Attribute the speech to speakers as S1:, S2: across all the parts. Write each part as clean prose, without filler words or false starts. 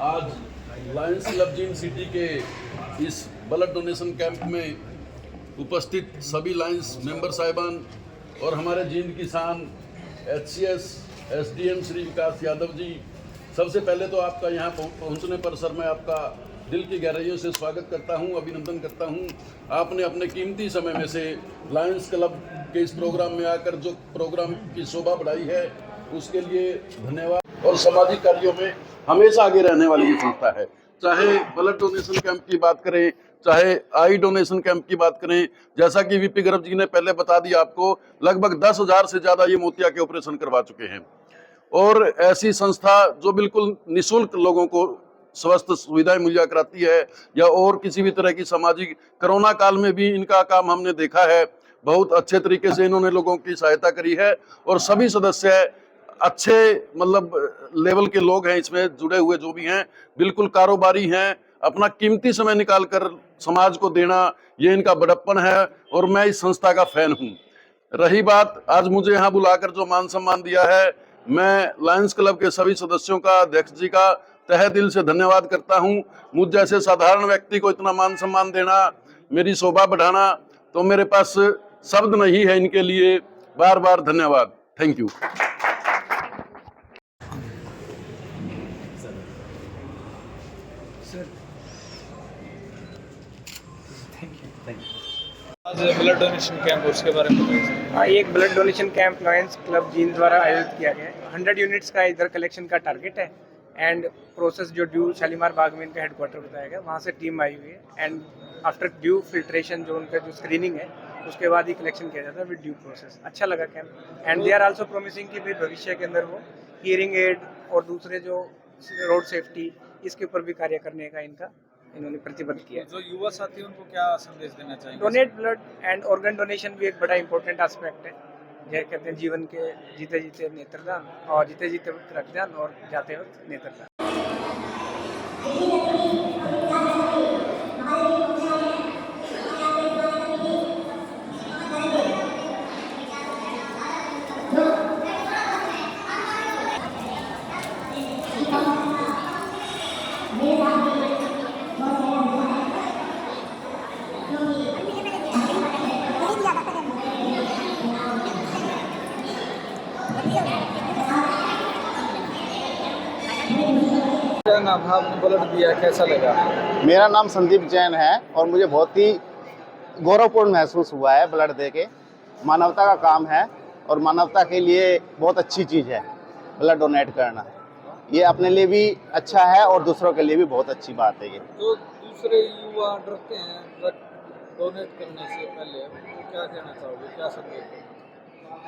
S1: आज Lions club Jind city के इस ब्लड डोनेशन कैंप में उपस्थित सभी लायंस मेंबर साहिबान और हमारे जींद किसान HCS SDM श्री विकास यादव जी, सबसे पहले तो आपका यहाँ पहुँचने पर सर मैं आपका दिल की गहराइयों से स्वागत करता हूँ, अभिनंदन करता हूँ। आपने अपने कीमती समय में से लायंस क्लब के इस प्रोग्राम में आकर जो प्रोग्राम की शोभा बढ़ाई है उसके लिए धन्यवाद। और सामाजिक कार्यों में हमेशा आगे रहने वाली ये संस्था है। चाहे ब्लड डोनेशन कैंप की बात करें, चाहे आई डोनेशन कैंप की बात करें, जैसा कि VP गर्भ जी ने पहले बता दिया आपको, लगभग 10,000 से ज़्यादा ये मोतिया के ऑपरेशन करवा चुके हैं। और ऐसी संस्था जो बिल्कुल निःशुल्क लोगों को स्वास्थ्य सुविधाएं मुहैया कराती है या और किसी भी तरह की सामाजिक, कोरोना काल में भी इनका काम हमने देखा है, बहुत अच्छे तरीके से इन्होंने लोगों की सहायता करी है। और सभी सदस्य अच्छे मतलब लेवल के लोग हैं, इसमें जुड़े हुए जो भी हैं बिल्कुल कारोबारी हैं। अपना कीमती समय निकाल कर समाज को देना ये इनका बड़प्पन है और मैं इस संस्था का फैन हूँ। रही बात आज मुझे यहाँ बुलाकर जो मान सम्मान दिया है, मैं लायंस क्लब के सभी सदस्यों का, अध्यक्ष जी का तहे दिल से धन्यवाद करता हूँ। मुझ जैसे साधारण व्यक्ति को इतना मान सम्मान देना, मेरी शोभा बढ़ाना, तो मेरे पास शब्द नहीं है इनके लिए। बार बार धन्यवाद। Thank you.
S2: आज ब्लड डोनेशन कैंप, उसके बारे में बताइए।
S3: हाँ, ये एक blood donation camp Lions club Jind द्वारा आयोजित किया गया है। 100 यूनिट्स का इधर कलेक्शन का टारगेट है एंड प्रोसेस जो ड्यू शालीमार बाग में इनका हेडक्वार्टर बताया गया, वहाँ से टीम आई हुई है एंड आफ्टर ड्यू फिल्ट्रेशन जो उनका जो स्क्रीनिंग है उसके बाद ही कलेक्शन किया जाता है विद ड्यू प्रोसेस। अच्छा लगा camp and they are also promising कि भाई भविष्य के अंदर वो हियरिंग एड और दूसरे जो रोड सेफ्टी इसके ऊपर भी कार्य करने का इन्होंने प्रतिबद्ध किया है।
S2: जो युवा साथी उनको क्या संदेश देना चाहिए?
S3: Donate blood and organ donation भी एक बड़ा इंपॉर्टेंट एस्पेक्ट है। जैसे कहते हैं जीवन के जीते जीते नेत्रदान, और जीते जीते रक्तदान और जाते वक्त नेत्रदान।
S2: क्या नाम है? आपने ब्लड दिया, कैसा लगा?
S4: मेरा नाम संदीप जैन है और मुझे बहुत ही गौरवपूर्ण महसूस हुआ है ब्लड दे के। मानवता का काम है और मानवता के लिए बहुत अच्छी चीज़ है ब्लड डोनेट करना। ये अपने लिए भी अच्छा है और दूसरों के लिए भी बहुत अच्छी बात है। ये
S2: जो दूसरे युवा डरते हैं ब्लड डोनेट करने से पहले, उनको क्या कहना चाहोगे, क्या संदेश?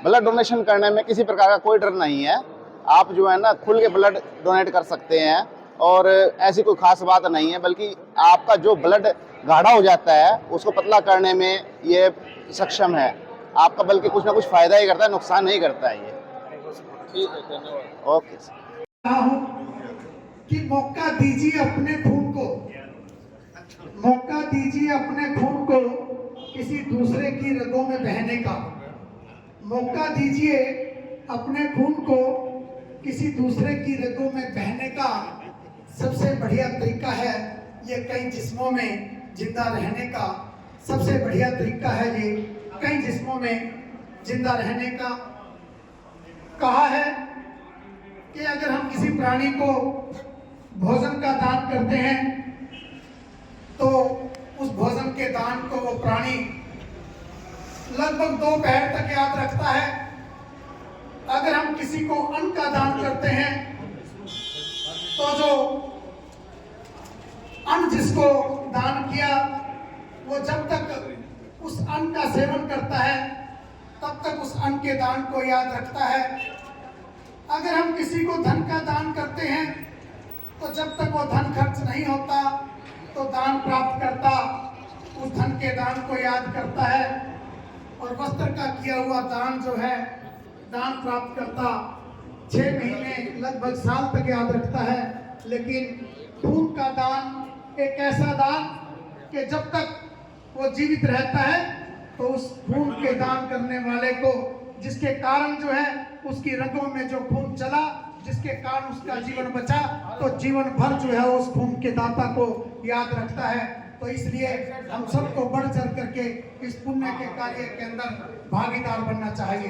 S4: ब्लड डोनेशन करने में किसी प्रकार का कोई डर नहीं है। आप जो है ना खुल के ब्लड डोनेट कर सकते हैं और ऐसी कोई खास बात नहीं है, बल्कि आपका जो ब्लड गाढ़ा हो जाता है उसको पतला करने में ये सक्षम है आपका, बल्कि कुछ ना कुछ फायदा ही करता है, नुकसान नहीं करता है ये।
S2: ठीक है, धन्यवाद।
S4: Okay sir.
S5: कि मौका दीजिए अपने खून को, मौका दीजिए अपने खून को किसी दूसरे की रगों में बहने का। मौका दीजिए अपने खून को किसी दूसरे की रगों में बहने का सबसे बढ़िया तरीका है ये कई जिस्मों में जिंदा रहने का। सबसे बढ़िया तरीका है ये कई जिस्मों में जिंदा रहने का। कहा है कि अगर हम किसी प्राणी को भोजन का दान करते हैं तो उस भोजन के दान को वो प्राणी लगभग 2 पहर तक याद रखता है। अगर हम किसी को अन्न का दान करते हैं तो जो अन्न जिसको दान किया वो जब तक उस अन्न का सेवन करता है तब तक उस अन्न के दान को याद रखता है। अगर हम किसी को धन का दान करते हैं तो जब तक वो धन खर्च नहीं होता तो दान प्राप्त करता उस धन के दान को याद करता है। और वस्त्र का किया हुआ दान जो है दान प्राप्त करता 6 महीने लगभग साल तक याद रखता है। लेकिन खून का दान एक ऐसा दान कि जब तक वो जीवित रहता है तो उस खून के दान करने वाले को, जिसके कारण जो है उसकी रगों में जो खून चला जिसके कारण उसका जीवन बचा, तो जीवन भर जो है उस खून के दाता को याद रखता है। तो इसलिए हम सबको बढ़ चढ़ करके इस पुण्य के कार्य के अंदर भागीदार बनना चाहिए।